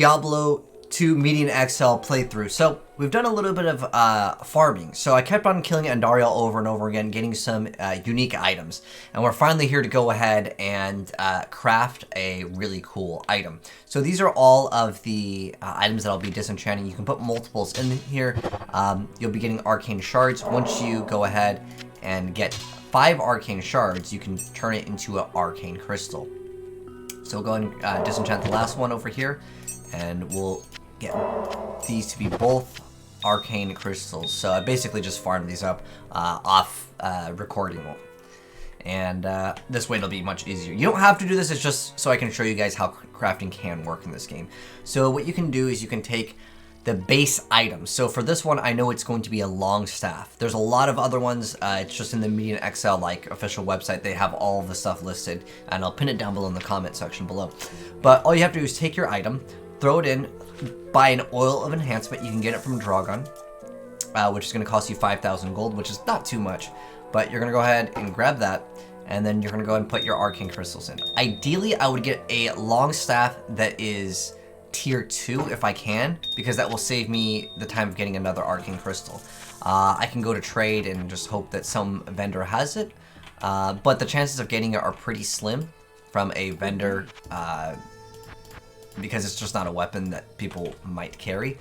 Diablo 2 Median XL playthrough. So we've done a little bit of farming. So I kept on killing Duriel over and over again, getting some unique items. And we're finally here to go ahead and craft a really cool item. So these are all of the items that I'll be disenchanting. You can put multiples in here. You'll be getting arcane shards. Once you go ahead and get 5 arcane shards, you can turn it into an arcane crystal. So we'll go and disenchant the last one over here, and we'll get these to be both arcane crystals. So I basically just farmed these up off recording them. And this way it'll be much easier. You don't have to do this, it's just so I can show you guys how crafting can work in this game. So what you can do is you can take the base items. So for this one, I know it's going to be a long staff. There's a lot of other ones. It's just in the Median XL like official website. They have all of the stuff listed, and I'll pin it down below in the comment section below. But all you have to do is take your item, throw it in, buy an oil of enhancement. You can get it from Dragon, which is going to cost you 5,000 gold, which is not too much. But you're going to go ahead and grab that, and then you're going to go ahead and put your arcane crystals in. Ideally, I would get a long staff that is tier 2 if I can, because that will save me the time of getting another arcane crystal. I can go to trade and just hope that some vendor has it, but the chances of getting it are pretty slim from a vendor, because it's just not a weapon that people might carry.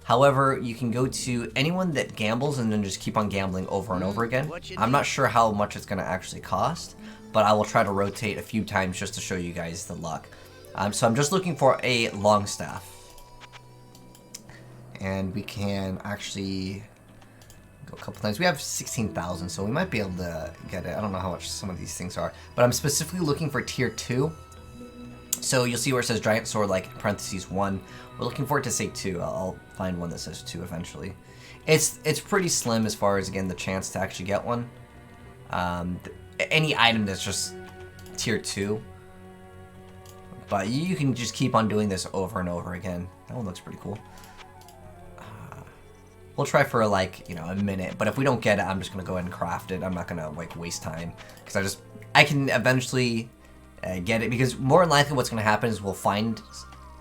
However, you can go to anyone that gambles and then just keep on gambling over and over again. I'm not sure how much it's going to actually cost, but I will try to rotate a few times just to show you guys the luck. So I'm just looking for a long staff. And we can actually go a couple times. We have 16,000, so we might be able to get it. I don't know how much some of these things are, but I'm specifically looking for tier 2. So you'll see where it says giant sword, like in parentheses 1. We're looking for it to say 2. I'll find one that says 2 eventually. It's pretty slim as far as, again, the chance to actually get one. Any item that's just tier 2. But you can just keep on doing this over and over again. That one looks pretty cool. We'll try for like, you know, a minute. But if we don't get it, I'm just going to go ahead and craft it. I'm not going to like waste time. Because I can eventually get it. Because more than likely what's going to happen is we'll find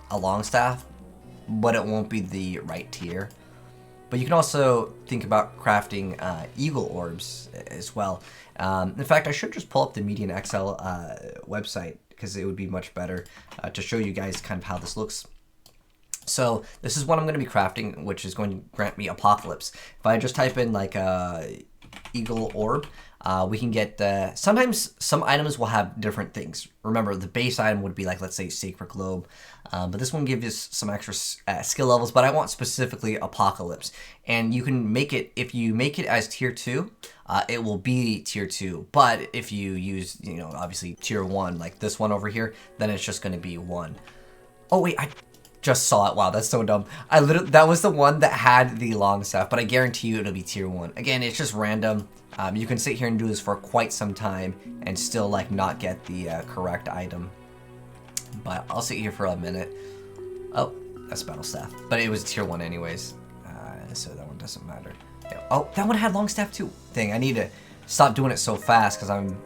a long staff, but it won't be the right tier. But you can also think about crafting eagle orbs as well. In fact, I should just pull up the Median XL website, because it would be much better to show you guys kind of how this looks. So this is what I'm going to be crafting, which is going to grant me Apocalypse. If I just type in like eagle orb, we can get, sometimes some items will have different things. Remember, the base item would be like, let's say, Sacred Globe. But this one gives us some extra skill levels, but I want specifically Apocalypse. And you can make it, if you make it as tier 2, it will be tier 2. But if you use, you know, obviously tier 1, like this one over here, then it's just going to be 1. Oh, wait, I just saw it. Wow, that's so dumb. That was the one that had the long staff, but I guarantee you it'll be tier 1. Again, it's just random. You can sit here and do this for quite some time and still like not get the correct item. But I'll sit here for a minute. Oh, that's battle staff, but it was tier 1 anyways, so that one doesn't matter. Oh, that one had long staff too. Dang, I need to stop doing it so fast because I'm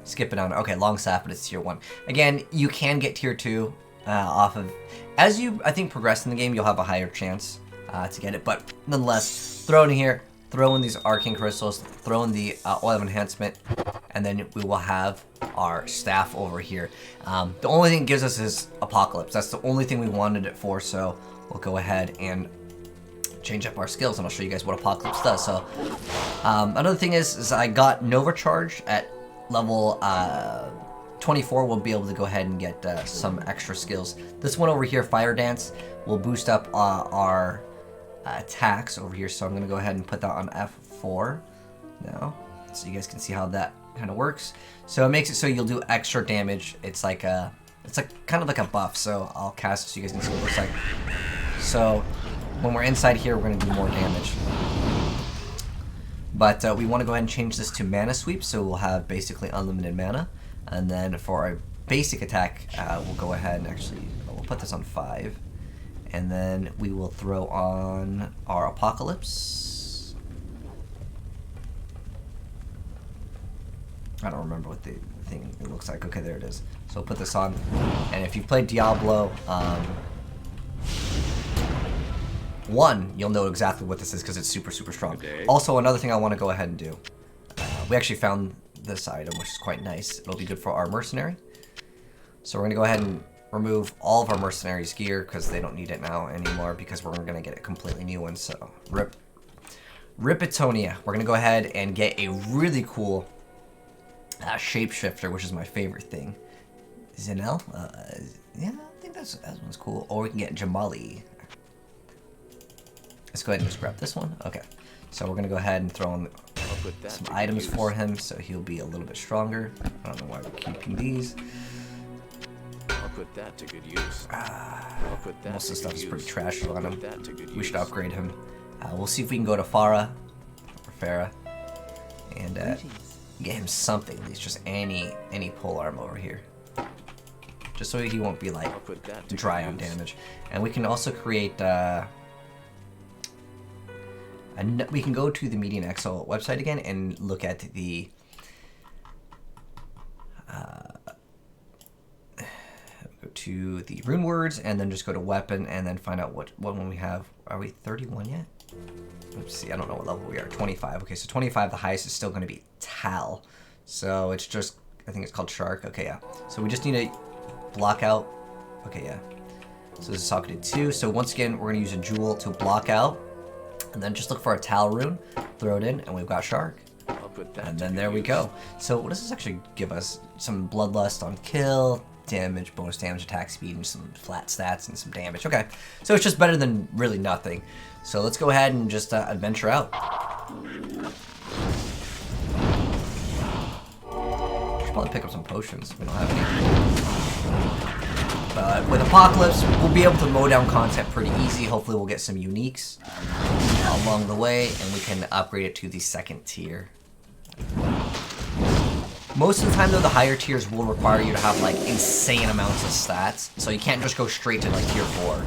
skipping on. Okay, long staff, but it's tier 1. Again, you can get tier 2 off of, as you, I think, progress in the game, you'll have a higher chance to get it. But nonetheless, throw it in here, throw in these arcane crystals, throw in the oil of enhancement, and then we will have our staff over here. The only thing it gives us is Apocalypse. That's the only thing we wanted it for, so we'll go ahead and change up our skills, and I'll show you guys what Apocalypse does. So another thing is I got Nova Charge at level 24. We'll be able to go ahead and get some extra skills. This one over here, Fire Dance, will boost up our attacks over here, so I'm going to go ahead and put that on F4 now, so you guys can see how that kind of works. So it makes it so you'll do extra damage. It's like kind of like a buff, so I'll cast it so you guys can see what it looks like. So when we're inside here, we're going to do more damage. But we want to go ahead and change this to Mana Sweep, so we'll have basically unlimited mana. And then for our basic attack, we'll go ahead and actually, we'll put this on 5. And then we will throw on our Apocalypse. I don't remember what the thing looks like. Okay, there it is. So we'll put this on. And if you've played Diablo, 1, you'll know exactly what this is because it's super, super strong. Also, another thing I want to go ahead and do. We actually found this item, which is quite nice. It'll be good for our mercenary. So we're going to go ahead and remove all of our mercenaries' gear because they don't need it now anymore because we're going to get a completely new one. So, Rip Itonia. We're going to go ahead and get a really cool shapeshifter, which is my favorite thing. Zenel? Yeah, I think that one's cool. Or we can get Jamali. Let's go ahead and just grab this one. Okay. So we're going to go ahead and throw in some items for him so he'll be a little bit stronger. I don't know why we're keeping these. I'll put that to good use. Most of the stuff is pretty trash on him. We should upgrade him. We'll see if we can go to Farah and get him something, at least just any pole arm over here. Just so he won't be like dry on damage. And we can also create we can go to the Median Exo website again and look at the go to the rune words and then just go to weapon and then find out what one we have. Are we 31 yet? Let's see, I don't know what level we are. 25. Okay, so 25, the highest is still going to be Tal. So it's just, I think it's called Shark. Okay, yeah. So we just need to block out. Okay, yeah. So this is socketed 2. So once again, we're going to use a jewel to block out. And then just look for a Tal rune, throw it in, and we've got Shark. And then there we go. So what does this actually give us? Some Bloodlust on kill, damage, bonus damage, attack speed, and some flat stats and some damage. Okay, so it's just better than really nothing. So let's go ahead and just adventure out. Should probably pick up some potions. We don't have any. But with Apocalypse, we'll be able to mow down content pretty easy. Hopefully we'll get some uniques along the way, and we can upgrade it to the 2nd tier. Most of the time, though, the higher tiers will require you to have, like, insane amounts of stats. So you can't just go straight to, like, tier 4.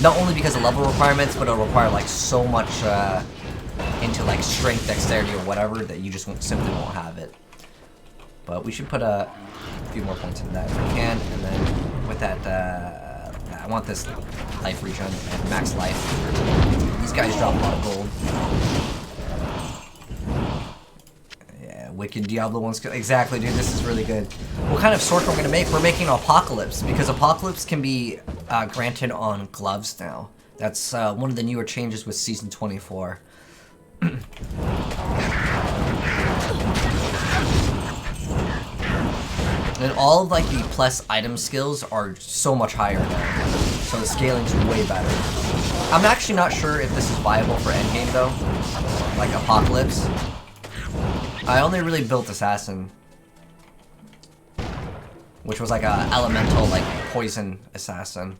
Not only because of level requirements, but it'll require, like, so much into, like, strength, dexterity, or whatever that you just simply won't have it. But we should put a few more points into that if we can. And then with that, I want this life regen and max life. These guys drop a lot of gold. Yeah, wicked Diablo ones. Exactly, dude. This is really good. What kind of sword we're going to make? We're making Apocalypse, because Apocalypse can be granted on gloves now. That's one of the newer changes with Season 24. And all of like the plus item skills are so much higher now. So the scaling's way better. I'm actually not sure if this is viable for endgame though. Like Apocalypse. I only really built Assassin. Which was like a elemental, like poison assassin.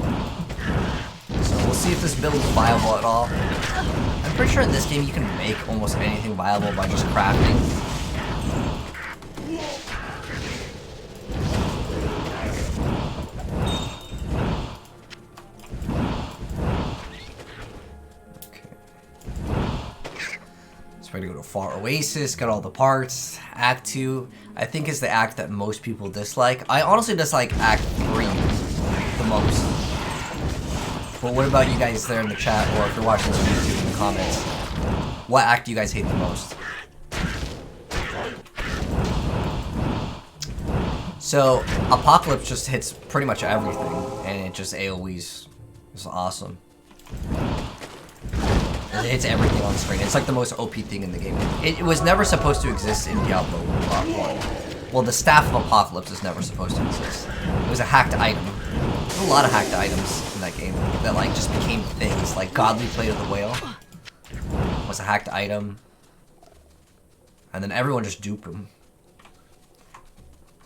So we'll see if this build is viable at all. I'm pretty sure in this game you can make almost anything viable by just crafting. We're gonna go to Far Oasis, got all the parts. Act 2, I think is the act that most people dislike. I honestly dislike Act 3 the most. But what about you guys there in the chat, or if you're watching this on YouTube in the comments? What act do you guys hate the most? So, Apocalypse just hits pretty much everything, and it just AoEs. It's awesome. It hits everything on screen. It's like the most OP thing in the game. It was never supposed to exist in Diablo 1. Well, the Staff of Apocalypse is never supposed to exist. It was a hacked item. There's a lot of hacked items in that game that like just became things. Like Godly Plate of the Whale was a hacked item. And then everyone just duped him.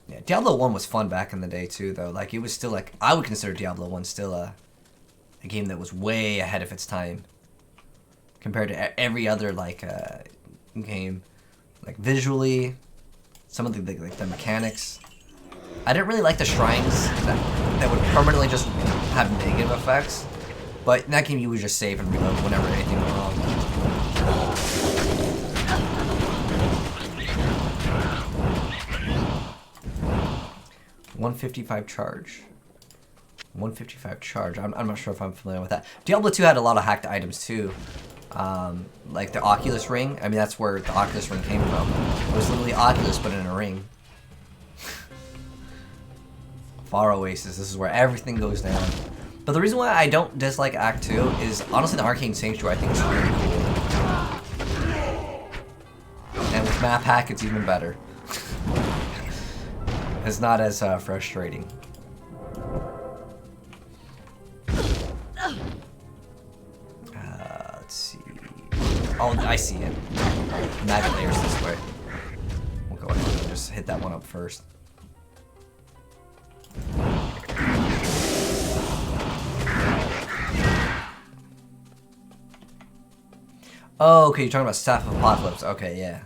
Yeah, Diablo 1 was fun back in the day too, though. Like, it was still like, I would consider Diablo 1 still a game that was way ahead of its time. Compared to every other like game, like visually, some of the mechanics. I didn't really like the shrines that would permanently just have negative effects, but in that game you would just save and reload whenever anything went wrong. 155 charge. 155 charge. I'm not sure if I'm familiar with that. Diablo 2 had a lot of hacked items too. Like the Oculus ring. I mean, that's where the Oculus ring came from. It was literally Oculus, but in a ring. Far Oasis. This is where everything goes down. But the reason why I don't dislike Act 2 is, honestly, the Arcane Sanctuary I think is really cool. And with map hack, it's even better. It's not as frustrating. Let's see. Oh, I see it. Magic layers this way. We'll go ahead and just hit that one up first. Oh, okay, you're talking about Staff of Apocalypse. Okay, yeah.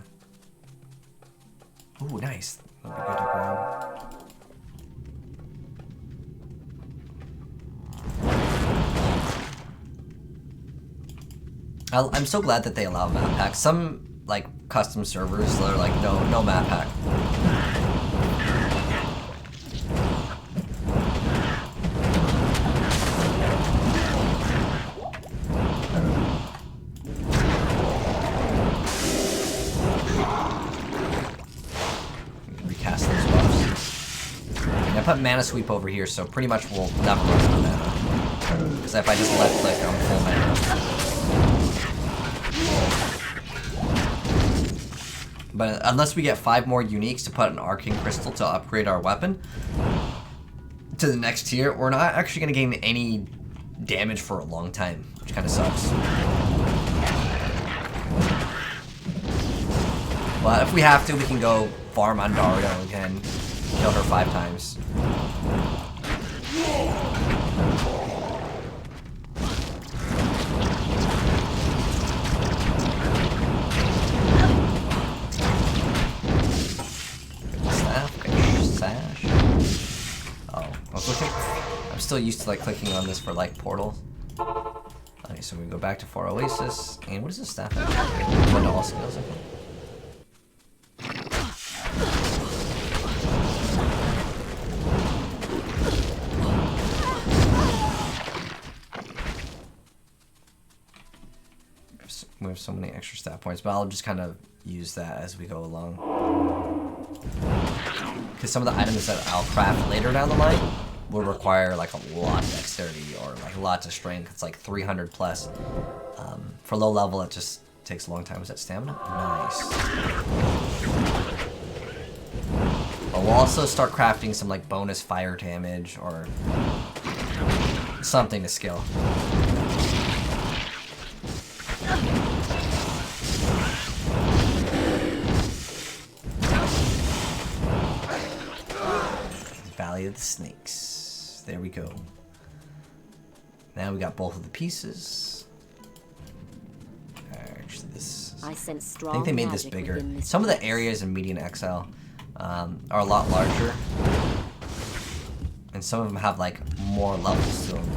Ooh, nice. That'd be good to grab. I'm so glad that they allow map packs. Some like custom servers that are like no map pack. Recast those buffs. And I put mana sweep over here, so pretty much we'll never run out of mana. Because if I just left click, I'm full mana. But unless we get 5 more uniques to put an Arcane Crystal to upgrade our weapon to the next tier, we're not actually going to gain any damage for a long time, which kind of sucks. But if we have to, we can go farm on Duriel again, kill her 5 times. I'm still used to like clicking on this for like portals. Okay, so we go back to Far Oasis, and what is this staff? One to all skills, I think. We have so many extra stat points, but I'll just kind of use that as we go along. Because some of the items that I'll craft later down the line will require like a lot of dexterity or like lots of strength. It's like 300 plus. For low level, it just takes a long time. Is that stamina? Nice. But we'll also start crafting some like bonus fire damage or something to skill. Valley of the Snakes. There we go. Now we got both of the pieces. Actually, this. I think they made this bigger. Some of the areas in Median XL are a lot larger, and some of them have like more levels to them.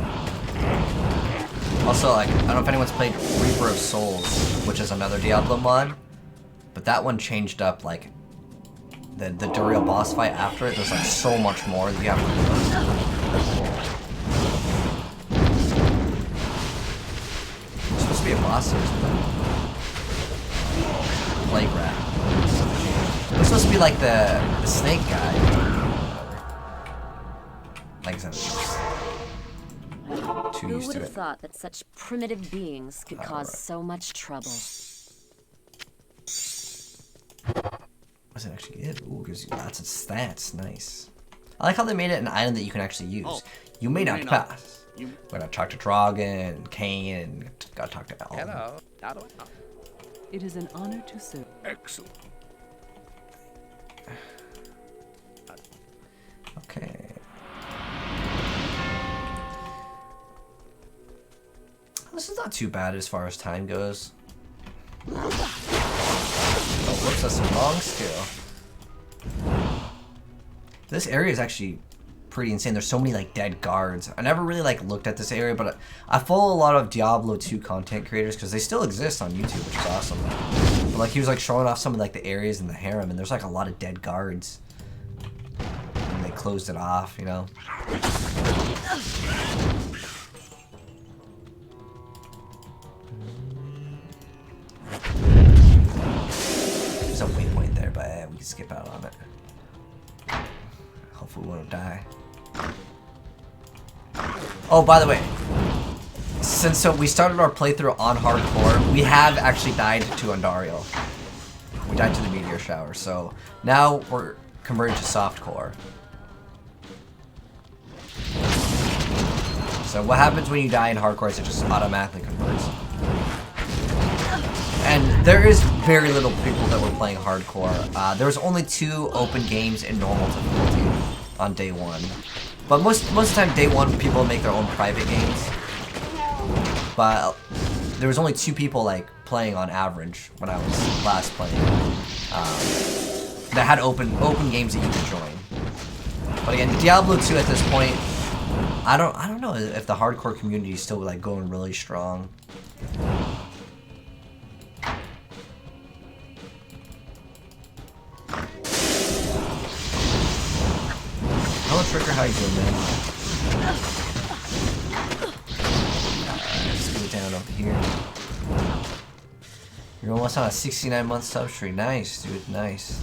Also, like I don't know if anyone's played Reaper of Souls, which is another Diablo mod, but that one changed up like. The Duriel boss fight after it, there's like so much more that you have to do. It's supposed to be a boss here, isn't it? Plague rat. It's supposed to be like the snake guy. Like I said, too used to it. Who would have thought that such primitive beings could cause so much trouble? What's it actually good? Ooh, gives you lots of stats. Nice. I like how they made it an item that you can actually use. Oh, you may not pass. We gotta talk to Dragon, Kane, and gotta talk to Al. Hello. It is an honor to serve. Excellent. Okay. This is not too bad as far as time goes. Oh, whoops, that's the wrong skill. This area is actually pretty insane. There's so many like dead guards. I never really like looked at this area, but I follow a lot of Diablo 2 content creators because they still exist on YouTube, which is awesome. But like he was like showing off some of like the areas in the harem, and there's like a lot of dead guards. And, like like closed it off, you know. There's a waypoint there, but we can skip out on it. Hopefully we won't die. Oh, by the way, since we started our playthrough on hardcore, we have actually died to Duriel. We died to the meteor shower, so now we're converted to softcore. So what happens when you die in hardcore is it just automatically converts. And there is very little people that were playing hardcore. There was only 2 open games in normal difficulty on day 1. But most of the time, day 1, people make their own private games. But there was only 2 people like playing on average when I was last playing. That had open games that you could join. But again, Diablo 2 at this point, I don't know if the hardcore community is still like going really strong. Hello Trigger, how you doing, man? Let's go down over here. You're almost on a 69-month sub streak. Nice, dude, nice.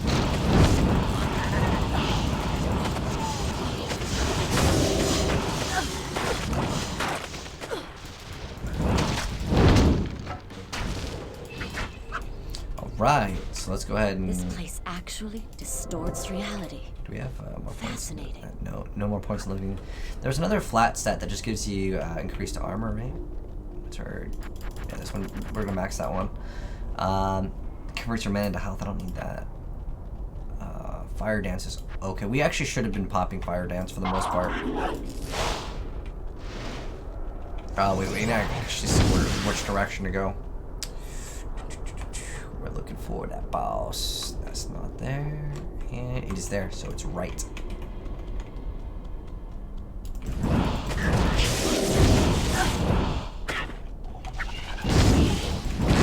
Alright, so let's go ahead and... This place actually distorts reality. Do we have more points? Fascinating. No more points living. There's another flat stat that just gives you increased armor, right? Yeah, this one, we're gonna max that one. Converts your mana into health, I don't need that. Fire dance is okay. We actually should have been popping fire dance for the most part. We need to actually see which direction to go. We're looking for that boss. That's not there. And it is there, so it's right. These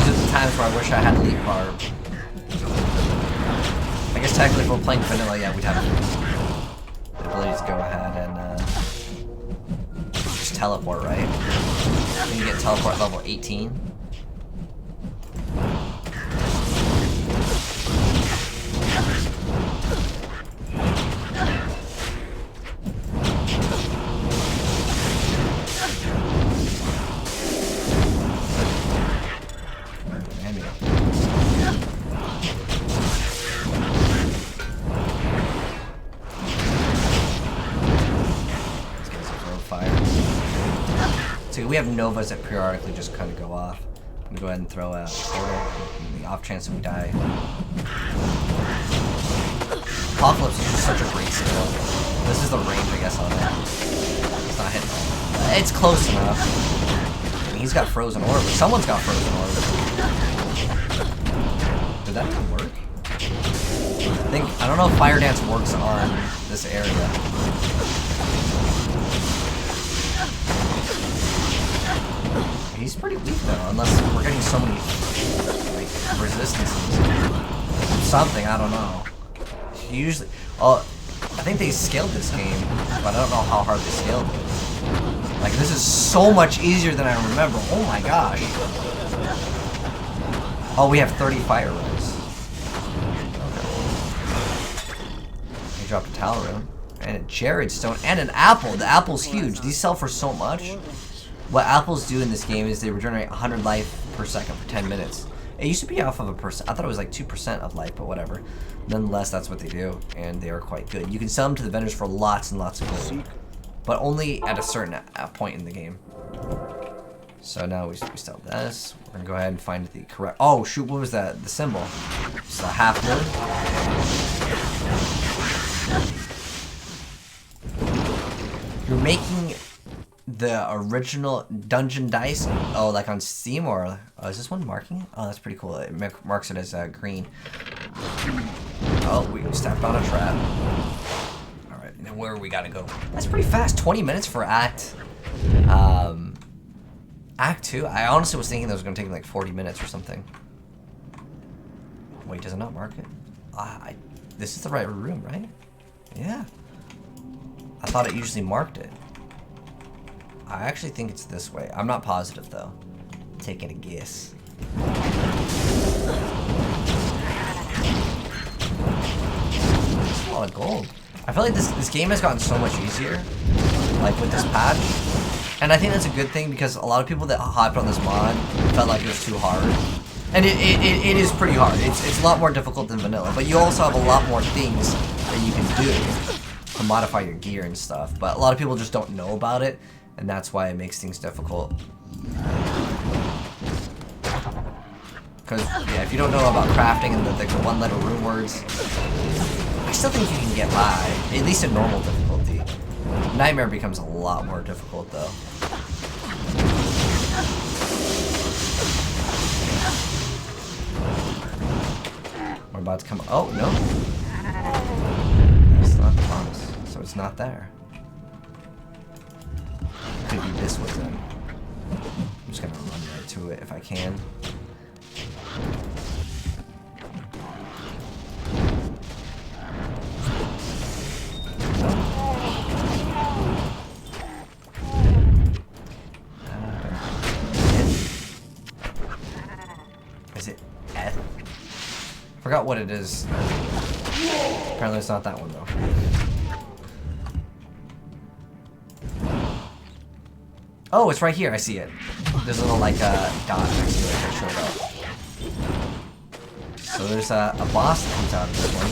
are the times where I wish I had a leap bar. I guess technically if we're playing vanilla, yeah, we'd have the ability to go ahead and just teleport, right? Then you get teleport at level 18. We have novas that periodically just kind of go off. I'm gonna go ahead and throw a portal in the off chance that we die. Apocalypse is just such a great skill. This is the range, I guess, on it. It's not hitting. It's close enough. I mean, he's got frozen orb. Someone's got frozen orb. Did that even work? I don't know if fire dance works on this area. He's pretty weak though, unless we're getting so many like resistances. Something, I don't know. Usually, I think they scaled this game, but I don't know how hard they scaled it. Like this is so much easier than I remember. Oh my gosh. Oh, we have 30 fire res. Okay. He dropped a Tal Rune and a Jared Stone and an apple. The apple's huge. These sell for so much. What apples do in this game is they regenerate 100 life per second for 10 minutes. It used to be off of 1%. I thought it was like 2% of life, but whatever. Nonetheless, that's what they do, and they are quite good. You can sell them to the vendors for lots and lots of gold, but only at a certain point in the game. So now we still have this. We're gonna go ahead and find the correct. Oh shoot! What was that? The symbol. It's a half moon. You're making the original dungeon dice. Oh, like on Steam, or is this one marking it? Oh, that's pretty cool. It marks it as green. Oh, we stepped on a trap. All right, now where we gotta go? That's pretty fast. 20 minutes for Act 2. I honestly was thinking that was gonna take like 40 minutes or something. Wait, does it not mark it? This is the right room, right? Yeah. I thought it usually marked it. I actually think it's this way. I'm not positive though. I'm taking a guess. That's a lot of gold. I feel like this game has gotten so much easier, like with this patch. And I think that's a good thing because a lot of people that hopped on this mod felt like it was too hard. And it is pretty hard. It's a lot more difficult than vanilla, but you also have a lot more things that you can do to modify your gear and stuff. But a lot of people just don't know about it, and that's why it makes things difficult. Because, yeah, if you don't know about crafting and the one-letter rune words, I still think you can get by, at least in normal difficulty. Nightmare becomes a lot more difficult, though. We're about to come. Oh, no. That's not the boss. So it's not there. Could be this way then. I'm just gonna run right to it if I can. Is it F? Forgot what it is. Apparently it's not that one though. Oh, it's right here. I see it. There's a little like dot next to it that showed up. So there's a boss that comes out of this one.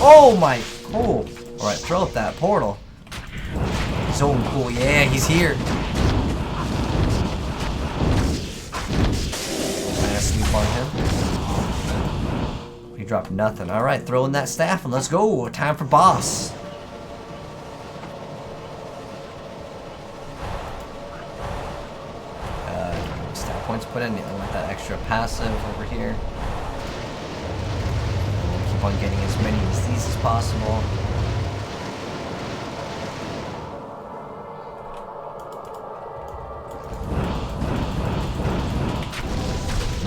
Oh my! Cool. All right, throw up that portal. So cool. Yeah, he's here. Trying to sweep on him. He dropped nothing. All right, throw in that staff and let's go. Time for boss. Stat points put in. I want that extra passive over here. Keep on getting as many of these as possible.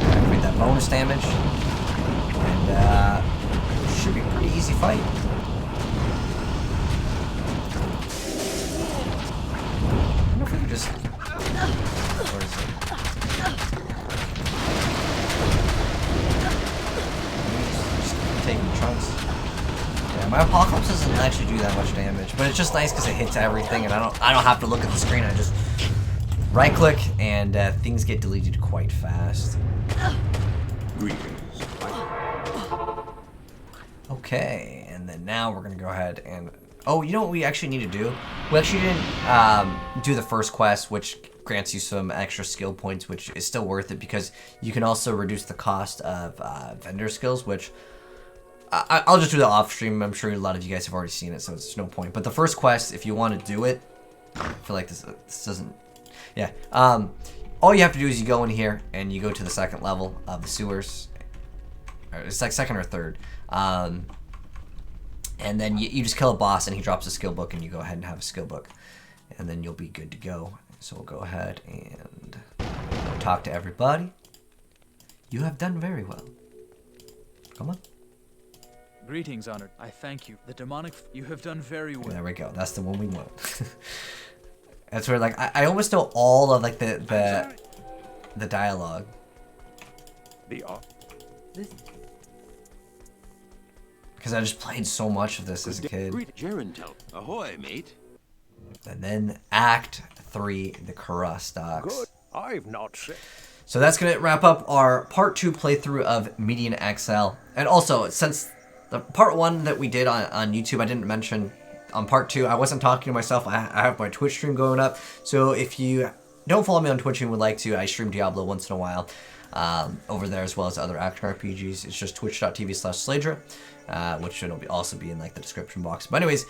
Activate that bonus damage. And should be a pretty easy fight. I wonder if we could just... Where is it? Just taking chunks. Yeah, my apocalypse doesn't actually do that much damage, but it's just nice because it hits everything, and I don't have to look at the screen. I just right click, and things get deleted quite fast. Okay, and then now we're gonna go ahead and... Oh, you know what we actually need to do? We actually didn't do the first quest, which grants you some extra skill points, which is still worth it because you can also reduce the cost of vendor skills, which I'll just do that off stream. I'm sure a lot of you guys have already seen it, so it's no point. But the first quest, if you want to do it, I feel like this doesn't... Yeah. All you have to do is you go in here and you go to the second level of the sewers. It's like second or third. And then you just kill a boss and he drops a skill book and you go ahead and have a skill book. And then you'll be good to go. So we'll go ahead and talk to everybody. You have done very well. Come on. Greetings, Honored. I thank you. The demonic... You have done very well. There we go. That's the one we want. That's where, like, I almost know all of, like, the dialogue. Because I just played so much of this as a kid. Ahoy, mate. And then Act 3, the Kara stocks. Good. I've not seen. So that's going to wrap up our Part 2 playthrough of Median XL. And also, since the Part 1 that we did on YouTube, I didn't mention on Part 2, I wasn't talking to myself. I have my Twitch stream going up. So if you don't follow me on Twitch and would like to, I stream Diablo once in a while over there, as well as other action RPGs. It's just twitch.tv/Slaydra. Which will also be in like the description box. But anyways,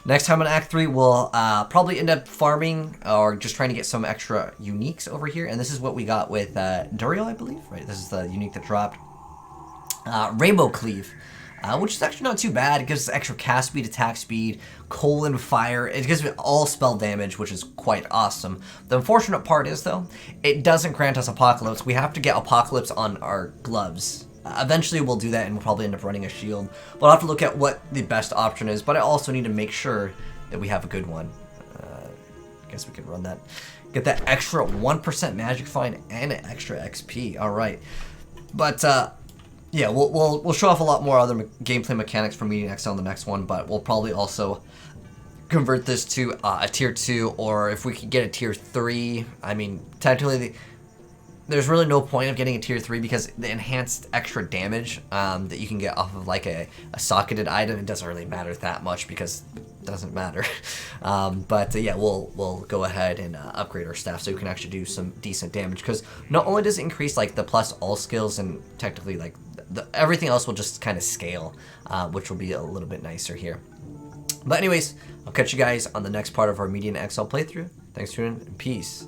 next time on Act 3, we'll probably end up farming or just trying to get some extra uniques over here. And this is what we got with Duriel, I believe. Right, this is the unique that dropped. Rainbow Cleave, which is actually not too bad. It gives us extra cast speed, attack speed, colon fire. It gives me all spell damage, which is quite awesome. The unfortunate part is, though, it doesn't grant us Apocalypse. We have to get Apocalypse on our gloves. Eventually we'll do that and we'll probably end up running a shield. But I'll have to look at what the best option is, but I also need to make sure that we have a good one. I guess we can run that. Get that extra 1% magic find and an extra XP. All right, but yeah, we'll show off a lot more other gameplay mechanics for Median XL on the next one, but we'll probably also convert this to a tier 2, or if we can get a tier 3. I mean, technically, there's really no point of getting a tier 3 because the enhanced extra damage that you can get off of like a socketed item, it doesn't really matter that much because it doesn't matter. But yeah, we'll go ahead and upgrade our staff so we can actually do some decent damage, because not only does it increase like the plus all skills, and technically like everything else will just kind of scale, which will be a little bit nicer here. But anyways, I'll catch you guys on the next part of our Median XL playthrough. Thanks for tuning in, and peace.